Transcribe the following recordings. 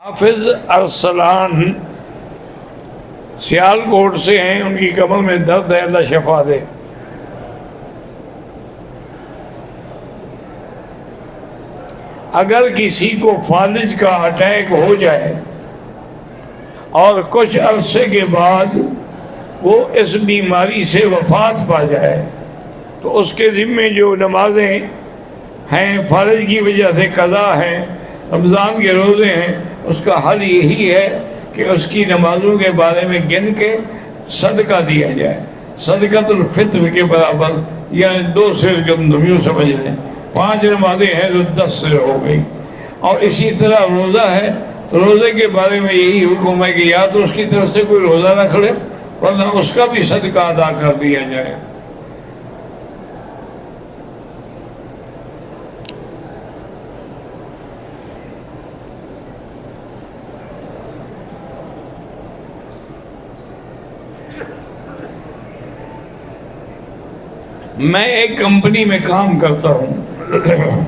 حافظ ارسلان سیال کوٹ سے ہیں، ان کی کمر میں درد ہے، اللہ شفا دے۔ اگر کسی کو فالج کا اٹیک ہو جائے اور کچھ عرصے کے بعد وہ اس بیماری سے وفات پا جائے تو اس کے ذمے جو نمازیں ہیں فالج کی وجہ سے قضا ہیں، رمضان کے روزے ہیں، اس کا حل یہی ہے کہ اس کی نمازوں کے بارے میں گن کے صدقہ دیا جائے، صدقۃ الفطر کے برابر، یعنی 2 سیر گندم یوں سمجھ لیں، 5 نمازیں ہیں تو 10 سیر ہو گئی۔ اور اسی طرح روزہ ہے تو روزے کے بارے میں یہی حکم ہے کہ یا تو اس کی طرف سے کوئی روزہ نہ کھڑے ورنہ اس کا بھی صدقہ ادا کر دیا جائے۔ میں ایک کمپنی میں کام کرتا ہوں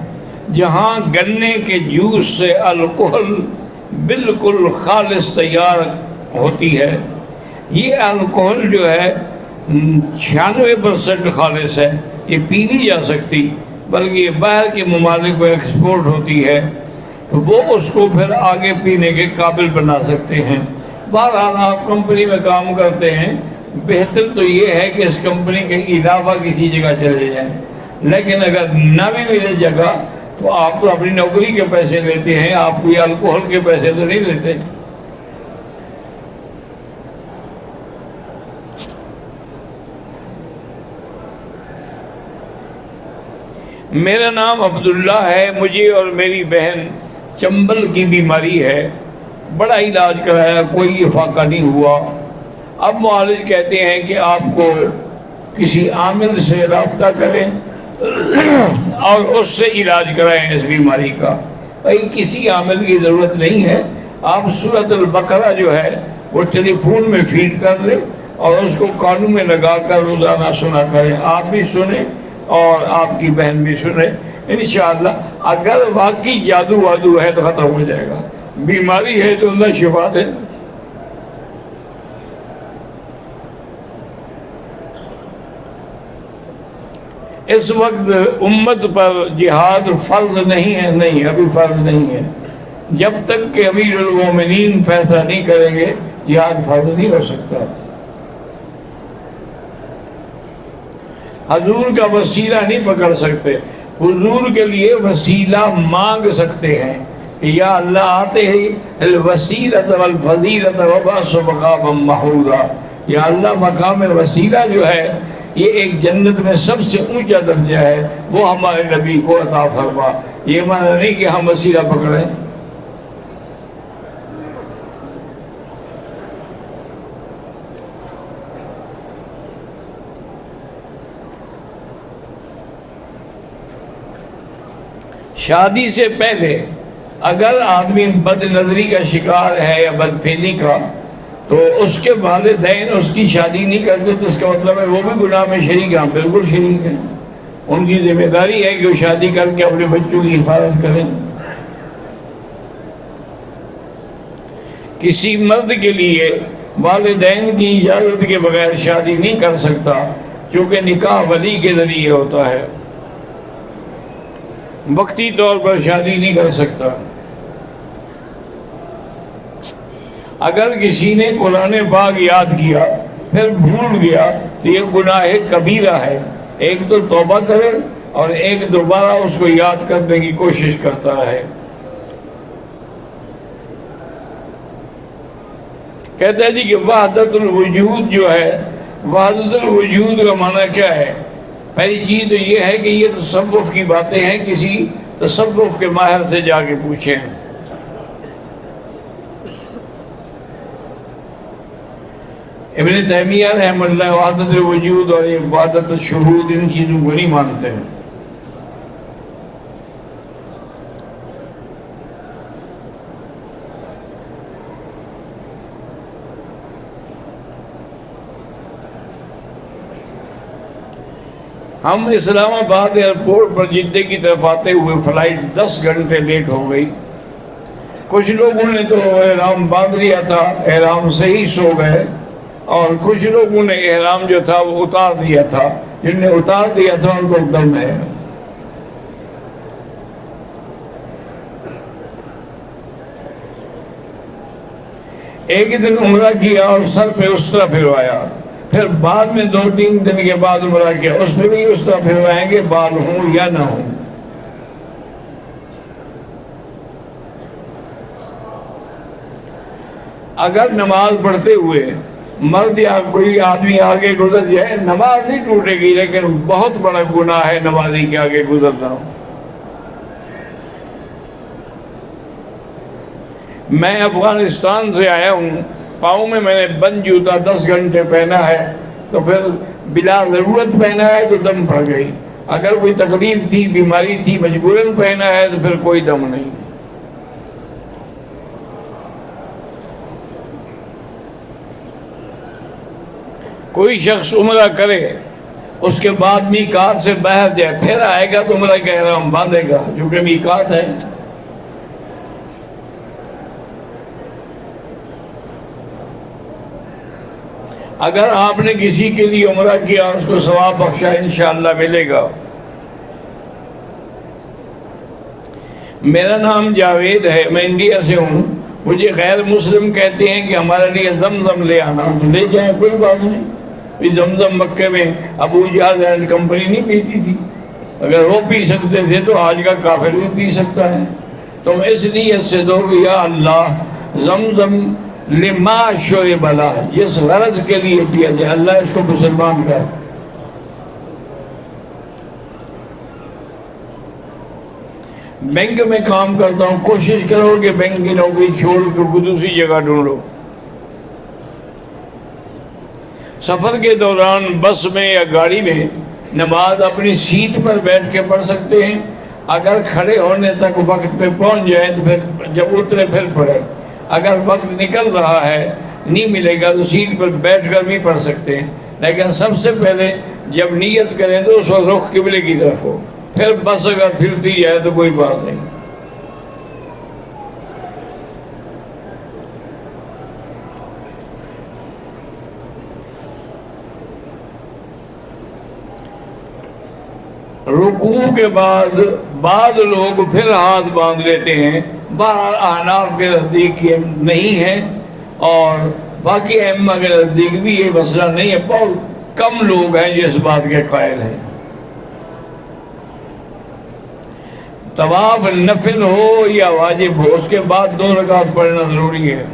جہاں گنے کے جوس سے الکحل بالکل خالص تیار ہوتی ہے۔ یہ الکحل جو ہے 96% خالص ہے، یہ پی نہیں جا سکتی بلکہ یہ باہر کے ممالک میں ایکسپورٹ ہوتی ہے، تو وہ اس کو پھر آگے پینے کے قابل بنا سکتے ہیں۔ بہرحال آپ کمپنی میں کام کرتے ہیں، بہتر تو یہ ہے کہ اس کمپنی کے علاوہ کسی جگہ چلے جائیں، لیکن اگر نہ بھی ملے جگہ تو آپ تو اپنی نوکری کے پیسے لیتے ہیں، آپ کوئی الکحل کے پیسے تو نہیں لیتے۔ میرا نام عبداللہ ہے، مجھے اور میری بہن چنبل کی بیماری ہے، بڑا علاج کرایا، کوئی افاقہ نہیں ہوا۔ اب معالج کہتے ہیں کہ آپ کو کسی عامل سے رابطہ کریں اور اس سے علاج کرائیں اس بیماری کا۔ بھائی کسی عامل کی ضرورت نہیں ہے، آپ سورۃ البقرہ جو ہے وہ ٹیلی فون میں فیڈ کر لیں اور اس کو کانوں میں لگا کر روزانہ سنا کریں، آپ بھی سنیں اور آپ کی بہن بھی سنیں، انشاءاللہ اگر واقعی جادو وادو ہے تو ختم ہو جائے گا، بیماری ہے تو اللہ شفا دے۔ اس وقت امت پر جہاد فرض نہیں ہے، نہیں ابھی فرض نہیں ہے، جب تک کہ امیر المومنین فیصلہ نہیں کریں گے جہاد فرض نہیں ہو سکتا۔ حضور کا وسیلہ نہیں پکڑ سکتے، حضور کے لیے وسیلہ مانگ سکتے ہیں کہ یا اللہ آتے ہی الوسیلۃ والفضیلۃ وبعث مقاما محمودا، یا اللہ مقام وسیلہ جو ہے یہ ایک جنت میں سب سے اونچا درجہ ہے، وہ ہمارے نبی کو عطا فرما۔ یہ معنی نہیں کہ ہم وسیلہ پکڑیں۔ شادی سے پہلے اگر آدمی بد نظری کا شکار ہے یا بدفہمی کا تو اس کے والدین اس کی شادی نہیں کرتے تو اس کا مطلب ہے وہ بھی گناہ میں شریک ہیں، بالکل شریک ہیں۔ ان کی ذمہ داری ہے کہ وہ شادی کر کے اپنے بچوں کی حفاظت کریں۔ کسی مرد کے لیے والدین کی اجازت کے بغیر شادی نہیں کر سکتا، کیونکہ نکاح ولی کے ذریعے ہوتا ہے، وقتی طور پر شادی نہیں کر سکتا۔ اگر کسی نے قرآن پاک یاد کیا پھر بھول گیا تو یہ گناہ کبیرہ ہے، ایک تو توبہ کرے اور ایک دوبارہ اس کو یاد کرنے کی کوشش کرتا رہے۔ کہتا ہے جی کہ وحدت الوجود جو ہے، وحدت الوجود کا معنی کیا ہے؟ پہلی چیز تو یہ ہے کہ یہ تصوف کی باتیں ہیں، کسی تصوف کے ماہر سے جا کے پوچھیں۔ ابن تیمیہ رحمہ اللہ وحدت الوجود اور وحدت الشہود ان چیزوں کو نہیں مانتے ہیں۔ ہم اسلام آباد ایئرپورٹ پر جدہ کی طرف آتے ہوئے فلائٹ 10 گھنٹے لیٹ ہو گئی۔ کچھ لوگوں نے تو احرام باندھ لیا تھا، احرام سے ہی سو گئے، اور کچھ لوگوں نے احرام جو تھا وہ اتار دیا تھا، جن نے اتار دیا تھا ان کو دم ہے۔ ایک دن عمرہ کیا اور سر پہ اس طرح پھروایا، پھر بعد میں 2-3 دن کے بعد عمرہ کیا، اس پہ بھی اس طرح پھروائیں گے بال ہوں یا نہ ہوں۔ اگر نماز پڑھتے ہوئے مرد یا کوئی آدمی آگے گزر جائے، نماز نہیں ٹوٹے گی، لیکن بہت بڑا گناہ ہے نمازی کے آگے گزرنا۔ میں افغانستان سے آیا ہوں، پاؤں میں نے بند جوتا 10 گھنٹے پہنا ہے، تو پھر بلا ضرورت پہنا ہے تو دم پڑ گئی، اگر کوئی تکلیف تھی، بیماری تھی، مجبوراً پہنا ہے تو پھر کوئی دم نہیں۔ کوئی شخص عمرہ کرے، اس کے بعد میقات سے باہر جائے، پھر آئے گا تو عمرہ کا احرام باندھے گا، چونکہ میقات ہے۔ اگر آپ نے کسی کے لیے عمرہ کیا، اس کو ثواب بخشا انشاءاللہ ملے گا۔ میرا نام جاوید ہے، میں انڈیا سے ہوں، مجھے غیر مسلم کہتے ہیں کہ ہمارے لیے زمزم لے آنا، تو لے جائیں، کوئی بات نہیں۔ زمزم مکے میں ابو جہل اینڈ کمپنی نہیں پیتی تھی، اگر وہ پی سکتے تھے تو آج کا کافر بھی پی سکتا ہے۔ تم اس نیت سے دو کہ یا اللہ زمزم لما شرب لہ، جس غرض کے لیے پیا جائے، اللہ اس کو مسلمان کر۔ بینک میں کام کرتا ہوں، کوشش کرو کہ بینک کی نوکری چھوڑ کے کوئی دوسری جگہ ڈھونڈو۔ سفر کے دوران بس میں یا گاڑی میں نماز اپنی سیٹ پر بیٹھ کے پڑھ سکتے ہیں، اگر کھڑے ہونے تک وقت پہ پہنچ جائے تو پھر جب اترے پھر پڑھے، اگر وقت نکل رہا ہے نہیں ملے گا تو سیٹ پر بیٹھ کر بھی پڑھ سکتے ہیں، لیکن سب سے پہلے جب نیت کریں تو اس وقت رخ قبلے کی طرف ہو، پھر بس اگر پھرتی جائے تو کوئی بات نہیں۔ رکوع کے بعد بعض لوگ پھر ہاتھ باندھ لیتے ہیں، بہرحال احناف کے نزدیک یہ نہیں ہے، اور باقی ائمہ کے نزدیک بھی یہ مسئلہ نہیں ہے، بہت کم لوگ ہیں جو اس بات کے قائل ہیں۔ طواف نفل ہو یا واجب ہو، اس کے بعد 2 رکعت پڑھنا ضروری ہے۔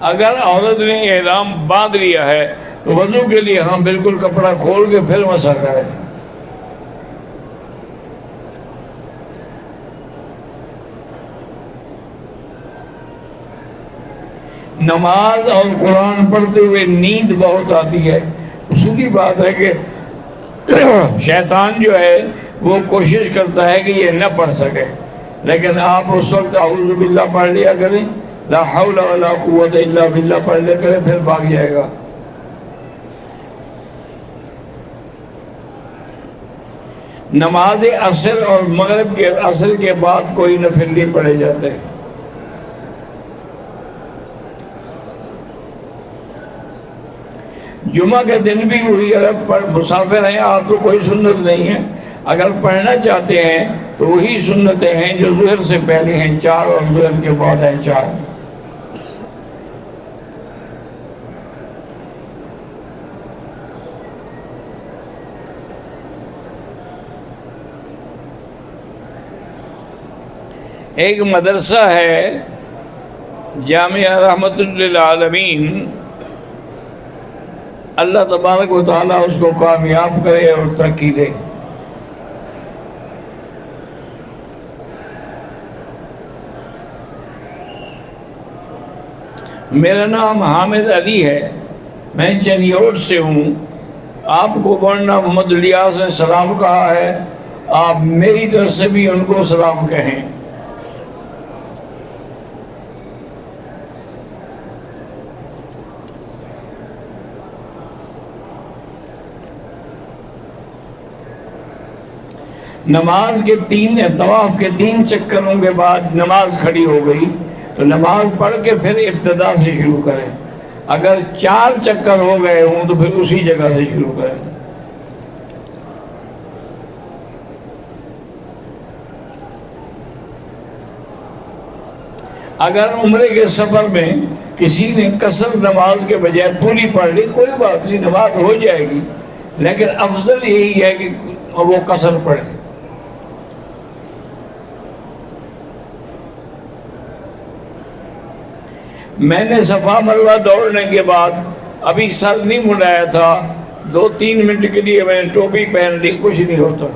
اگر عورت نے احرام باندھ لیا ہے تو وضو کے لیے ہم بالکل کپڑا کھول کے پھر مسح کریں۔ نماز اور قرآن پڑھتے ہوئے نیند بہت آتی ہے، اصولی بات ہے کہ شیطان جو ہے وہ کوشش کرتا ہے کہ یہ نہ پڑھ سکے، لیکن آپ اس وقت اعوذ باللہ پڑھ لیا کریں، لا حول ولا قوت الا باللہ پڑھ لیا کریں، پھر بھاگ جائے گا۔ نماز عصر اور مغرب کے عصر کے بعد کوئی نفل نہیں پڑھے جاتے۔ جمعہ کے دن بھی وہی، اگر مسافر ہیں آپ تو کوئی سنت نہیں ہے، اگر پڑھنا چاہتے ہیں تو وہی سنتیں ہیں جو ظہر سے پہلے ہیں 4 اور ظہر کے بعد ہیں 4۔ ایک مدرسہ ہے جامعہ رحمت للعالمین، اللہ تبارک و تعالیٰ اس کو کامیاب کرے اور ترقی دے۔ میرا نام حامد علی ہے، میں چنیوٹ سے ہوں۔ آپ کو مولانا محمد الیاس نے سلام کہا ہے، آپ میری طرف سے بھی ان کو سلام کہیں۔ نماز کے طواف کے 3 چکروں کے بعد نماز کھڑی ہو گئی تو نماز پڑھ کے پھر ابتدا سے شروع کریں. اگر 4 چکر ہو گئے ہوں تو پھر اسی جگہ سے شروع کریں. اگر عمرے کے سفر میں کسی نے قصر نماز کے بجائے پوری پڑھ لی، کوئی بات نہیں، نماز ہو جائے گی، لیکن افضل یہی ہے کہ وہ قصر پڑھے. میں نے صفا مروہ دوڑنے کے بعد ابھی سر نہیں مڑایا تھا، 2-3 منٹ کے لیے میں نے ٹوپی پہن لی، کچھ نہیں ہوتا.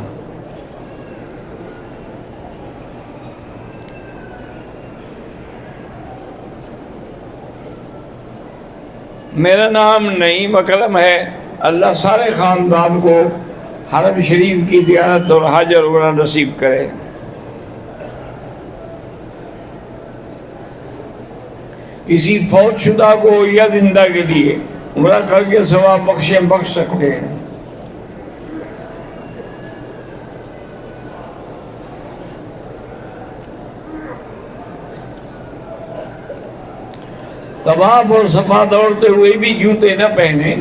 میرا نام نعیم اکرم ہے. اللہ سارے خاندان کو حرم شریف کی زیارت اور حج اور عمرہ نصیب کرے. کسی فوت شدہ کو یا زندہ کے لیے عمرہ کر کے ثواب بخش سکتے ہیں. طواف اور صفا دوڑتے ہوئے بھی جوتے نہ پہنے.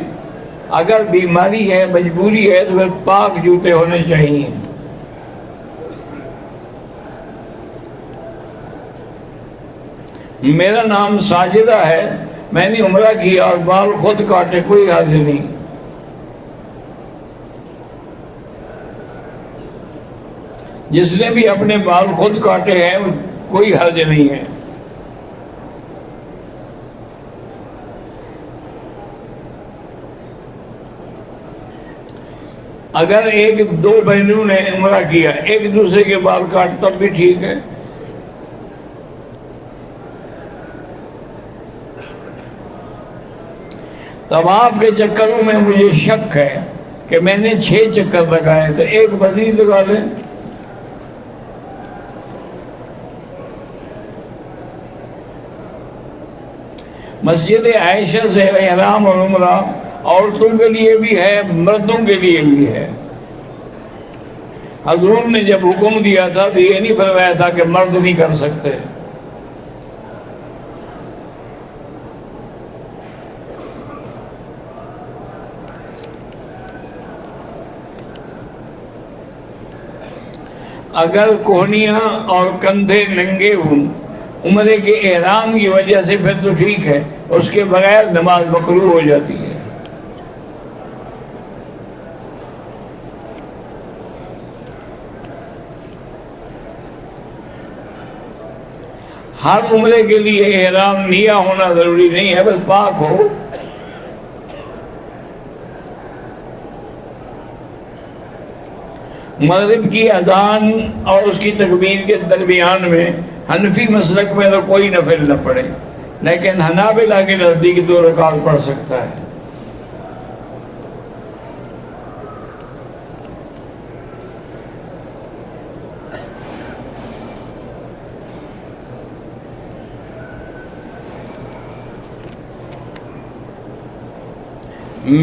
اگر بیماری ہے، مجبوری ہے تو پھر پاک جوتے ہونے چاہیے. میرا نام ساجدہ ہے. میں نے عمرہ کیا اور بال خود کاٹے، کوئی حرج نہیں. جس نے بھی اپنے بال خود کاٹے ہیں کوئی حرج نہیں ہے. اگر 1-2 بہنوں نے عمرہ کیا، ایک دوسرے کے بال کاٹ تب بھی ٹھیک ہے. طواف کے چکروں میں مجھے شک ہے کہ میں نے 6 چکر لگائے تو ایک مزید لگا لیں. مسجد عائشہ سے احرام اور عمرہ عورتوں کے لیے بھی ہے، مردوں کے لیے بھی ہے. حضور نے جب حکم دیا تھا تو یہ نہیں فرمایا تھا کہ مرد نہیں کر سکتے. اگر کوہنیاں اور کندھے ننگے ہوں عمرے کے احرام کی وجہ سے پھر تو ٹھیک ہے، اس کے بغیر نماز مکروہ ہو جاتی ہے. ہر عمرے کے لیے احرام نیہ ہونا ضروری نہیں ہے، بس پاک ہو. مغرب کی اذان اور اس کی تکبیر کے درمیان میں حنفی مسلک میں تو کوئی نفل نہ پڑھے، لیکن حنابلہ کے نزدیک 2 رکعت پڑھ سکتا ہے.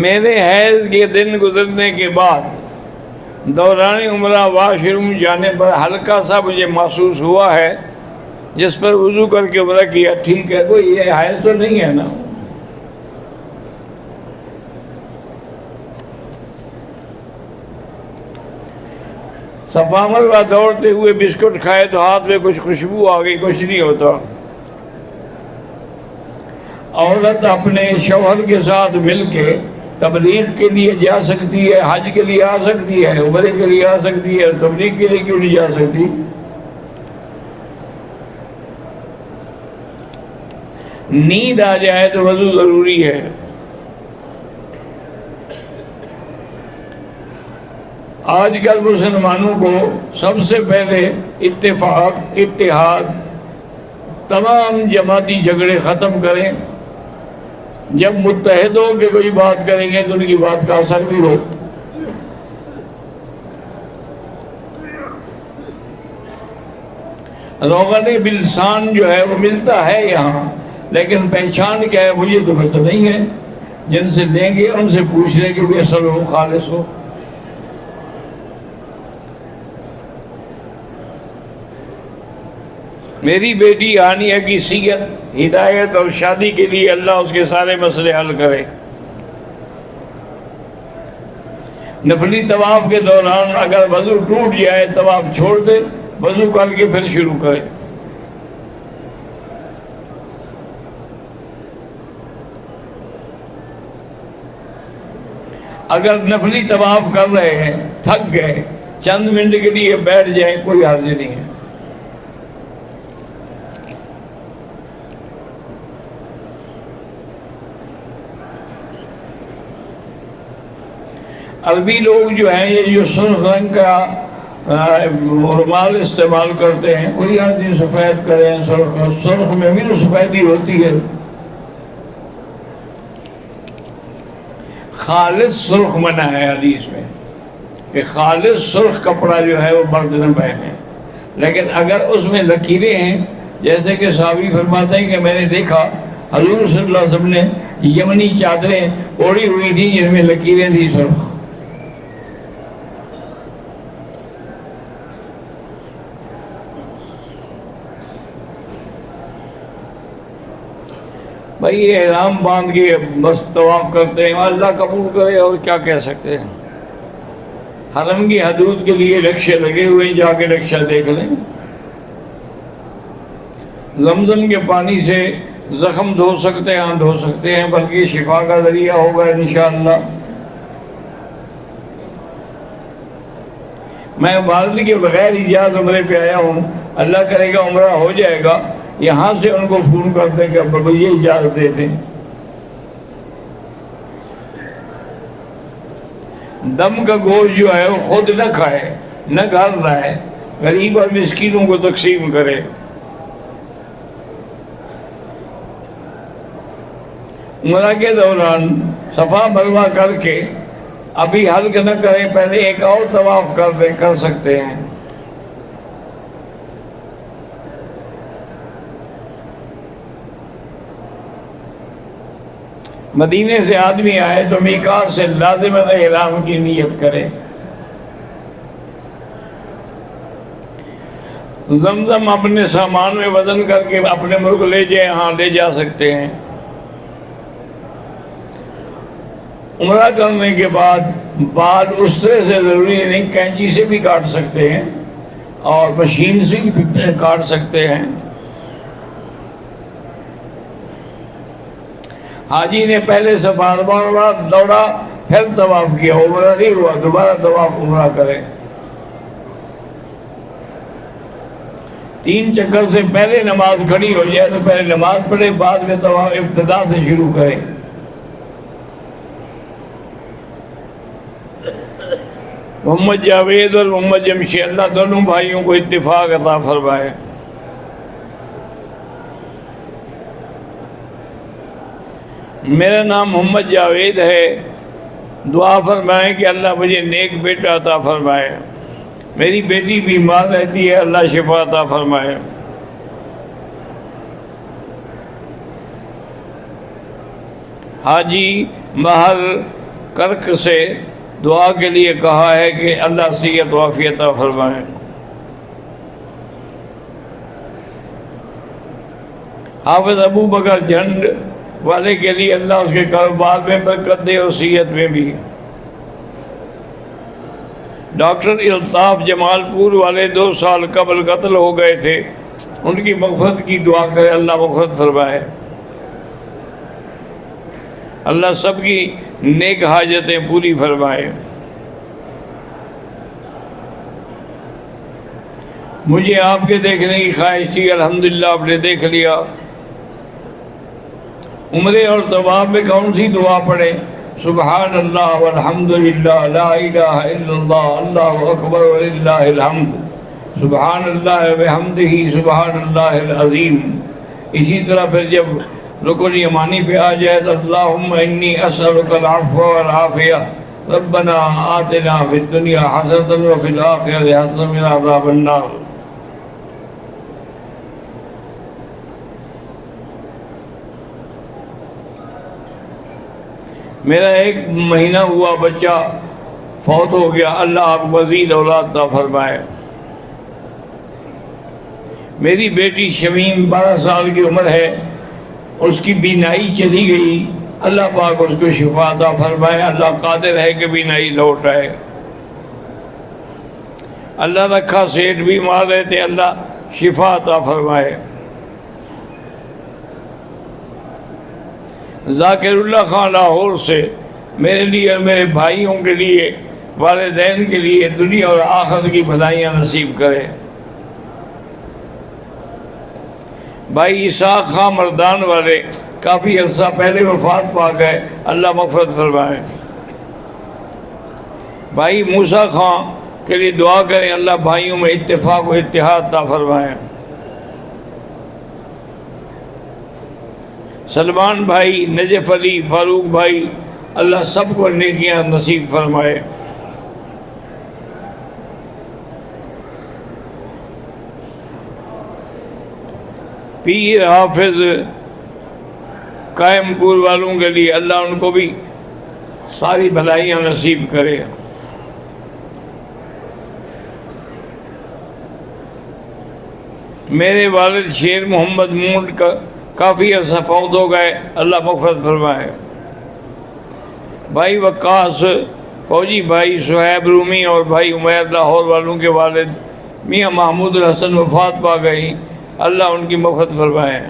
میرے حیض کے دن گزرنے کے بعد دوران عمرہ واش روم جانے پر ہلکا سا مجھے محسوس ہوا ہے، جس پر وضو کر کے عمرہ کیا. ٹھیک ہے، کوئی یہ حیض تو نہیں ہے نا. صفا مروہ دوڑتے ہوئے بسکٹ کھائے تو ہاتھ میں کچھ خوشبو آ گئی، کچھ نہیں ہوتا. عورت اپنے شوہر کے ساتھ مل کے تبلیغ کے لیے جا سکتی ہے، حج کے لیے آ سکتی ہے، عمرے کے لیے آ سکتی ہے، تبلیغ کے لیے کیوں نہیں جا سکتی؟ نیند آ جائے تو وضو ضروری ہے. آج کل مسلمانوں کو سب سے پہلے اتحاد، تمام جماعتی جھگڑے ختم کریں. جب متحد ہو کے کوئی بات کریں گے تو ان کی بات کا اثر بھی ہو. روغن بلسان جو ہے وہ ملتا ہے یہاں، لیکن پہچان کیا ہے مجھے تو پتہ نہیں ہے. جن سے لیں گے ان سے پوچھ لیں کہ وہ اصل ہو، خالص ہو. میری بیٹی ہانیہ کی صحت، ہدایت اور شادی کے لیے اللہ اس کے سارے مسئلے حل کرے۔ نفلی طواف کے دوران اگر وضو ٹوٹ جائے طواف چھوڑ دے، وضو کر کے پھر شروع کرے۔ اگر نفلی طواف کر رہے ہیں، تھک گئے، چند منٹ کے لیے بیٹھ جائیں، کوئی حرج نہیں ہے۔ عربی لوگ جو ہیں یہ جو سرخ رنگ کا رومال استعمال کرتے ہیں، کوئی حرج نہیں، سفید کریں، سرخ میں بھی تو سفیدی ہوتی ہے۔ خالص سرخ منع ہے حدیث میں کہ خالص سرخ کپڑا جو ہے وہ مرد نہ پہنے، لیکن اگر اس میں لکیریں ہیں، جیسے کہ صحابی فرماتے ہیں کہ میں نے دیکھا حضور صلی اللہ علیہ وسلم نے یمنی چادریں اوڑھی ہوئی تھی جن میں لکیریں تھی سرخ۔ بھائی یہ احرام باندھ کے بس طواف کرتے ہیں، اللہ قبول کرے، اور کیا کہہ سکتے ہیں۔ حرم کی حدود کے لیے رکشے لگے ہوئے ہیں، جا کے رکشہ دیکھ لیں۔ زمزم کے پانی سے زخم دھو سکتے ہیں، دھو سکتے ہیں، بلکہ شفا کا ذریعہ ہوگا انشاءاللہ۔ میں والد کے بغیر اجازت عمرے پہ آیا ہوں، اللہ کرے گا عمرہ ہو جائے گا، یہاں سے ان کو فون کرتے کہ ابا یہ اجازت دے دیں۔ دم کا گوشت جو ہے وہ خود نہ کھائے، نہ گھر لائے، غریب اور مسکینوں کو تقسیم کرے۔ عمرہ کے دوران صفا مروہ کر کے ابھی حلق نہ کریں، پہلے ایک اور طواف کر سکتے ہیں۔ مدینے سے آدمی آئے تو میقات سے لازماً احرام کی نیت کرے۔ زمزم اپنے سامان میں وزن کر کے اپنے ملک لے جائیں، ہاں لے جا سکتے ہیں۔ عمرہ کرنے کے بعد بال اس طرح سے ضروری نہیں، کینچی سے بھی کاٹ سکتے ہیں اور مشین سے بھی کاٹ سکتے ہیں۔ حاجی نے پہلے صفا مروہ دوڑا پھر طواف کیا، عمرہ نہیں ہوا، دوبارہ طواف عمرہ کرے۔ 3 چکر سے پہلے نماز کھڑی ہو جائے تو پہلے نماز پڑھے، بعد میں طواف ابتدا سے شروع کرے۔ محمد جاوید اور محمد جمشید، اللہ دونوں بھائیوں کو اتفاق عطا فرمائے۔ میرا نام محمد جاوید ہے، دعا فرمائیں کہ اللہ مجھے نیک بیٹا عطا فرمائے۔ میری بیٹی بیمار رہتی ہے، اللہ شفا عطا فرمائے۔ حاجی مہر کرک سے دعا کے لیے کہا ہے کہ اللہ صحت و عافیت عطا فرمائے۔ حافظ ابو بکر جھنڈ والے کے لیے اللہ اس کے کاروبار میں برکت دے اور صحت میں بھی۔ ڈاکٹر الطاف جمال پور والے 2 سال قبل قتل ہو گئے تھے، ان کی مغفرت کی دعا کرے، اللہ مغفرت فرمائے۔ اللہ سب کی نیک حاجتیں پوری فرمائے۔ مجھے آپ کے دیکھنے کی خواہش تھی، الحمدللہ آپ نے دیکھ لیا۔ عمرے اور طواف میں کون سی دعا پڑھے؟ سبحان اللہ والحمدللہ، لا الہ الا اللہ، اللہ اکبر وللہ الحمد، سبحان اللہ بحمدہ، سبحان اللہ العظیم۔ اسی طرح پھر جب رکن یمانی پہ آ جائے تو اللہم انی اسألک العفو والعافیہ، ربنا آتنا فی الدنیا حسنۃ وفی الآخرۃ حسنۃ وقنا عذاب النار۔ میرا 1 مہینہ ہوا بچہ فوت ہو گیا، اللہ آپ مزید اولاد عطا فرمائے۔ میری بیٹی شمیم 12 سال کی عمر ہے، اس کی بینائی چلی گئی، اللہ پاک اس کو شفا عطا فرمائے۔ اللہ قادر ہے کہ بینائی لوٹ آئے۔ اللہ رکھا سیٹھ بیمار رہتے، اللہ شفا عطا فرمائے۔ ذاکر اللہ خان لاہور سے میرے لیے اور میرے بھائیوں کے لیے، والدین کے لیے دنیا اور آخرت کی بھلائیاں نصیب کرے۔ بھائی اسحاق خان مردان والے کافی عرصہ پہلے وفات پا گئے، اللہ مغفرت فرمائے۔ بھائی موسیٰ خان کے لیے دعا کریں، اللہ بھائیوں میں اتفاق و اتحاد عطا فرمائے۔ سلمان بھائی، نجف علی، فاروق بھائی، اللہ سب کو نیکیاں نصیب فرمائے۔ پیر حافظ قائم پور والوں کے لیے اللہ ان کو بھی ساری بھلائیاں نصیب کرے۔ میرے والد شیر محمد مونڈ کا کافی عرصہ فوت ہو گئے، اللہ مغفرت فرمائے۔ بھائی وقاص فوجی، بھائی صہیب رومی اور بھائی عمیر لاہور والوں کے والد میاں محمود الحسن وفات پا گئی، اللہ ان کی مغفرت فرمائے۔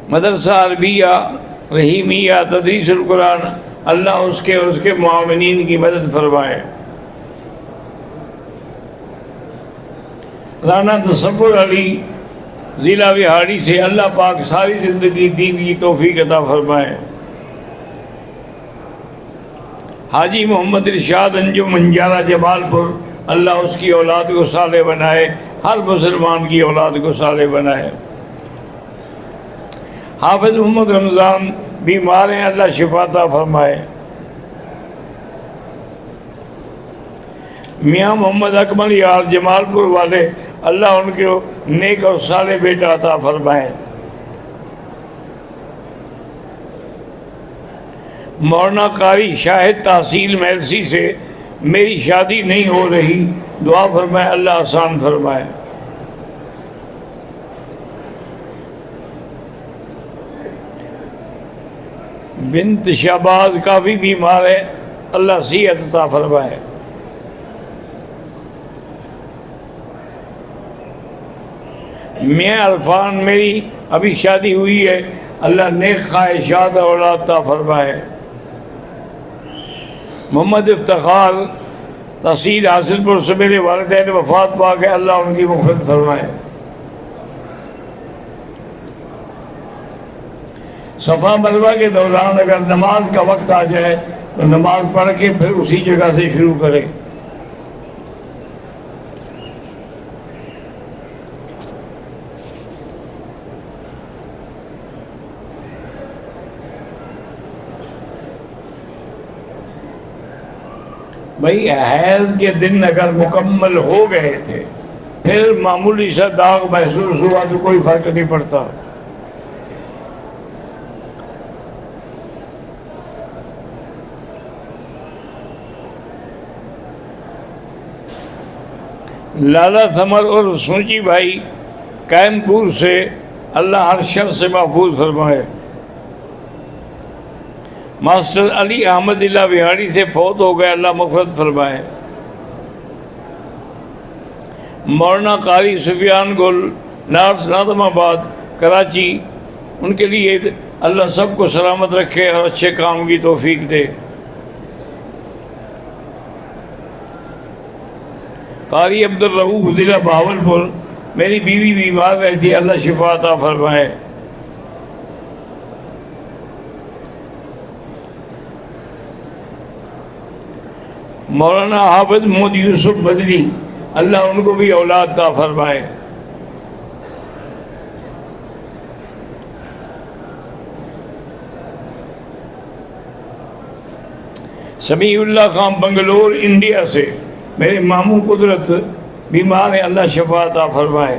مدرسہ عربیہ رحیمیہ تدریس القرآن، اللہ اس کے معاونین کی مدد فرمائے۔ رانا تصور علی ضلع وہاڑی سے اللہ پاک ساری زندگی دین کی توفیق عطا فرمائے۔ حاجی محمد ارشاد انجم منجارہ جمال پور، اللہ اس کی اولاد کو صالح بنائے، ہر مسلمان کی اولاد کو صالح بنائے۔ حافظ محمد رمضان بیمار ہیں، اللہ شفا عطا فرمائے۔ میاں محمد اکمل یار جمال پور والے، اللہ ان کو نیک اور صالح بیٹا عطا فرمائے۔ مولانا قاری شاہد تحصیل میلسی سے میری شادی نہیں ہو رہی، دعا فرمائے، اللہ آسان فرمائے۔ بنت شہباز کافی بیمار ہے، اللہ صحت عطا فرمائے۔ میاں عرفان میری ابھی شادی ہوئی ہے، اللہ نیک خواہشات اور اولاد عطا فرمائے۔ محمد افتخار تحصیل حاصل پور سے میرے والدین وفات پا گئے، اللہ ان کی مغفرت فرمائے۔ صفا مروہ کے دوران اگر نماز کا وقت آ جائے تو نماز پڑھ کے پھر اسی جگہ سے شروع کرے۔ بھائی حیض کے دن اگر مکمل ہو گئے تھے، پھر معمولی سا داغ محسوس ہوا تو کوئی فرق نہیں پڑتا۔ لالا ثمر اور سوچی بھائی قائم پور سے، اللہ ہر شر سے محفوظ فرمائے۔ ماسٹر علی احمد اللہ وہاڑی سے فوت ہو گئے، اللہ مغفرت فرمائے۔ مولانا قاری سفیان گل نارتھ نادم آباد کراچی، ان کے لیے اللہ سب کو سلامت رکھے اور اچھے کام کی توفیق دے۔ قاری عبد الرؤوف ضلع بہاولپور، میری بیوی بیمار رہتی ہے، اللہ شفا عطا فرمائے۔ مولانا حافظ محمد یوسف بدری، اللہ ان کو بھی اولاد عطا فرمائے۔ سمیع اللہ خان بنگلور انڈیا سے، میرے ماموں قدرت بیمار ہیں، اللہ شفا عطا فرمائے۔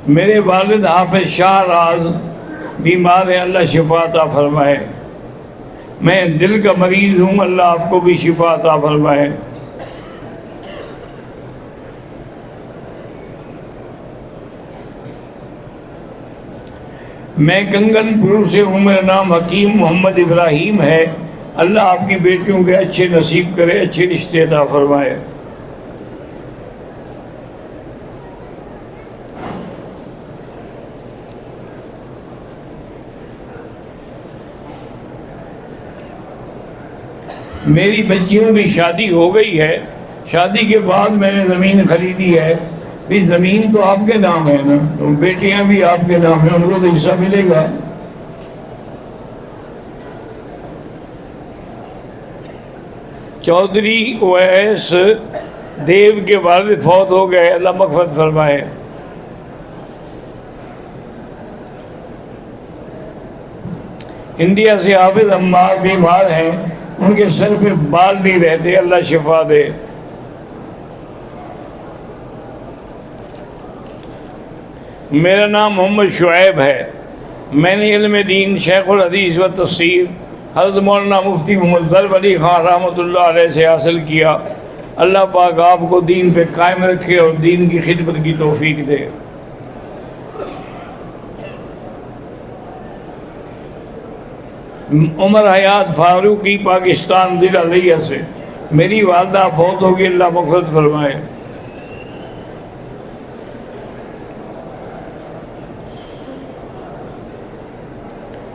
میرے والد حافظ شاہ راز بیمار ہیں، اللہ شفا عطا فرمائے۔ میں دل کا مریض ہوں، اللہ آپ کو بھی شفا عطا فرمائے۔ میں کنگن پور سے ہوں، میرا نام حکیم محمد ابراہیم ہے، اللہ آپ کی بیٹیوں کے اچھے نصیب کرے، اچھے رشتے عطا فرمائے۔ میری بچیوں کی شادی ہو گئی ہے، شادی کے بعد میں نے زمین خریدی ہے، بھی زمین تو آپ کے نام ہے نا، تو بیٹیاں بھی آپ کے نام ہیں، ان کو تو حصہ ملے گا۔ چودھری اویس دیو کے والد فوت ہو گئے، اللہ مغفرت فرمائے۔ انڈیا سے حافظ عمار بیمار ہیں، ان کے سر پہ بال نہیں رہتے، اللہ شفا دے۔ میرا نام محمد شعیب ہے، میں نے علم دین، شیخ الحدیث و تفسیر حضرت مولانا مفتی محمد ظفر علی خان رحمۃ اللہ علیہ سے حاصل کیا۔ اللہ پاک آپ کو دین پہ قائم رکھے اور دین کی خدمت کی توفیق دے۔ عمر حیات فاروقی، پاکستان، ضلع لیہ سے، میری والدہ فوت ہوگی، اللہ مغفرت فرمائے۔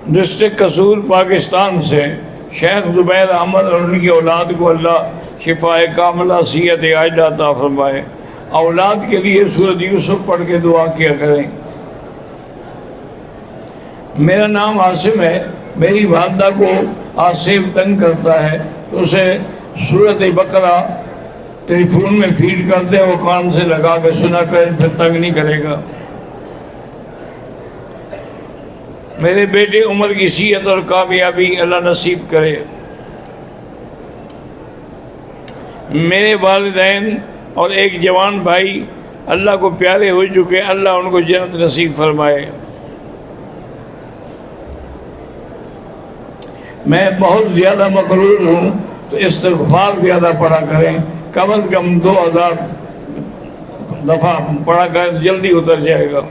ڈسٹرکٹ قصور، پاکستان سے شیخ زبیر احمد اور ان کی اولاد کو اللہ شفاء کاملہ صحت عاجلہ عطا فرمائے۔ اولاد کے لیے سورۃ یوسف پڑھ کے دعا کیا کریں۔ میرا نام عاصم ہے، میری والدہ کو آصف تنگ کرتا ہے تو اسے سورۃ بقرہ ٹیلی فون میں فیڈ کر دیں، وہ کان سے لگا کے سنا کرے، پھر تنگ نہیں کرے گا۔ میرے بیٹے عمر کی صحت اور کامیابی اللہ نصیب کرے۔ میرے والدین اور ایک جوان بھائی اللہ کو پیارے ہو چکے، اللہ ان کو جنت نصیب فرمائے۔ میں بہت زیادہ مقروض ہوں تو استغفار زیادہ پڑھا کریں، کم از کم 2000 دفعہ پڑھا کریں، جلدی اتر جائے گا۔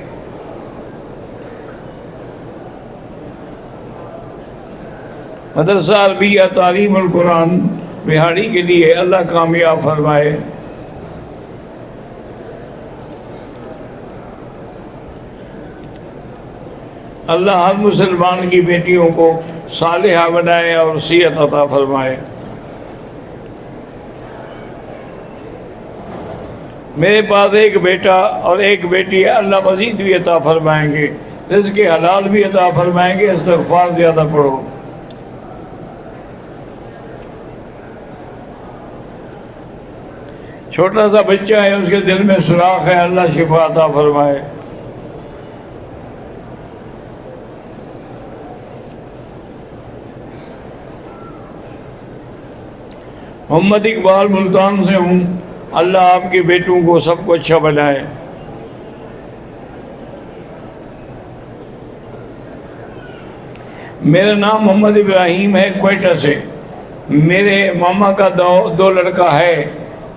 مدرسہ عربیہ تعلیم القرآن بہاڑی کے لیے اللہ کامیاب فرمائے۔ اللہ ہر مسلمان کی بیٹیوں کو صالحہ بنائے اور صحت عطا فرمائے۔ میرے پاس ایک بیٹا اور ایک بیٹی ہے، اللہ مزید بھی عطا فرمائیں گے، رزق حلال بھی عطا فرمائیں گے، استغفار زیادہ پڑھو۔ چھوٹا سا بچہ ہے، اس کے دل میں سوراخ ہے، اللہ شفا عطا فرمائے۔ محمد اقبال ملتان سے ہوں، اللہ آپ کے بیٹوں کو سب کو اچھا بنائے۔ میرا نام محمد ابراہیم ہے، کوئٹہ سے، میرے ماما کا دو لڑکا ہے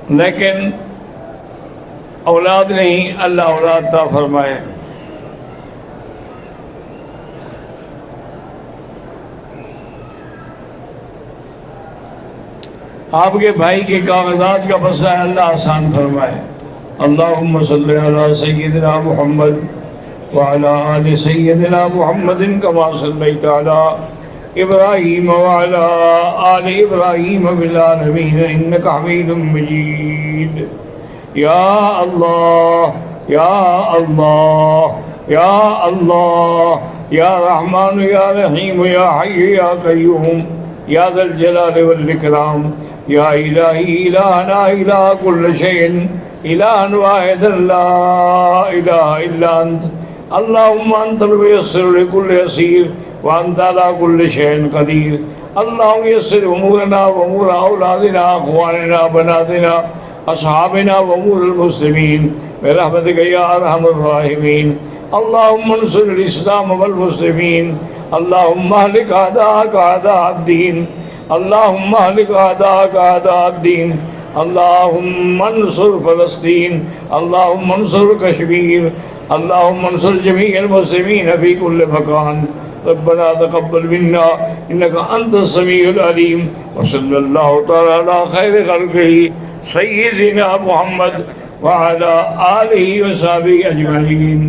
لیکن اولاد نہیں، اللہ اولاد عطا فرمائے۔ آپ کے بھائی کے کاغذات کا مسئلہ ہے، اللہ آسان فرمائے۔ اللہم صلی علی سیدنا محمد وعلی آل سیدنا محمد کما صلیت علی ابراہیم وعلی آل ابراہیم فی العالمین انک حمید مجید۔ یا اللہ یا اللہ یا اللہ یا رحمان یا رحیم یا حی یا قیوم یا ذا الجلال والاکرام، یا الہی الہنا الہ کل شیء، الہ واحد لا الہ الا انت، اللہم انت المیسر لکل یسیر وانت علی کل شیء قدیر۔ اللہم یسر امورنا وامور اولادنا اخواننا بناتنا اصحابنا وامور المسلمین برحمتک یا ارحم الراحمین۔ اللہم انصر الاسلام والمسلمین، اللهم اهلك أعداءك أعداء الدين اللهم اهلك أعداءك أعداء الدين اللهم انصر فلسطين اللهم انصر كشمير اللهم انصر جميع المسلمين في كل مكان ربنا تقبل منا إنك أنت السميع العليم وصلى الله تعالى على خير خلقه سيدنا محمد وعلى آله وصحبه أجمعين.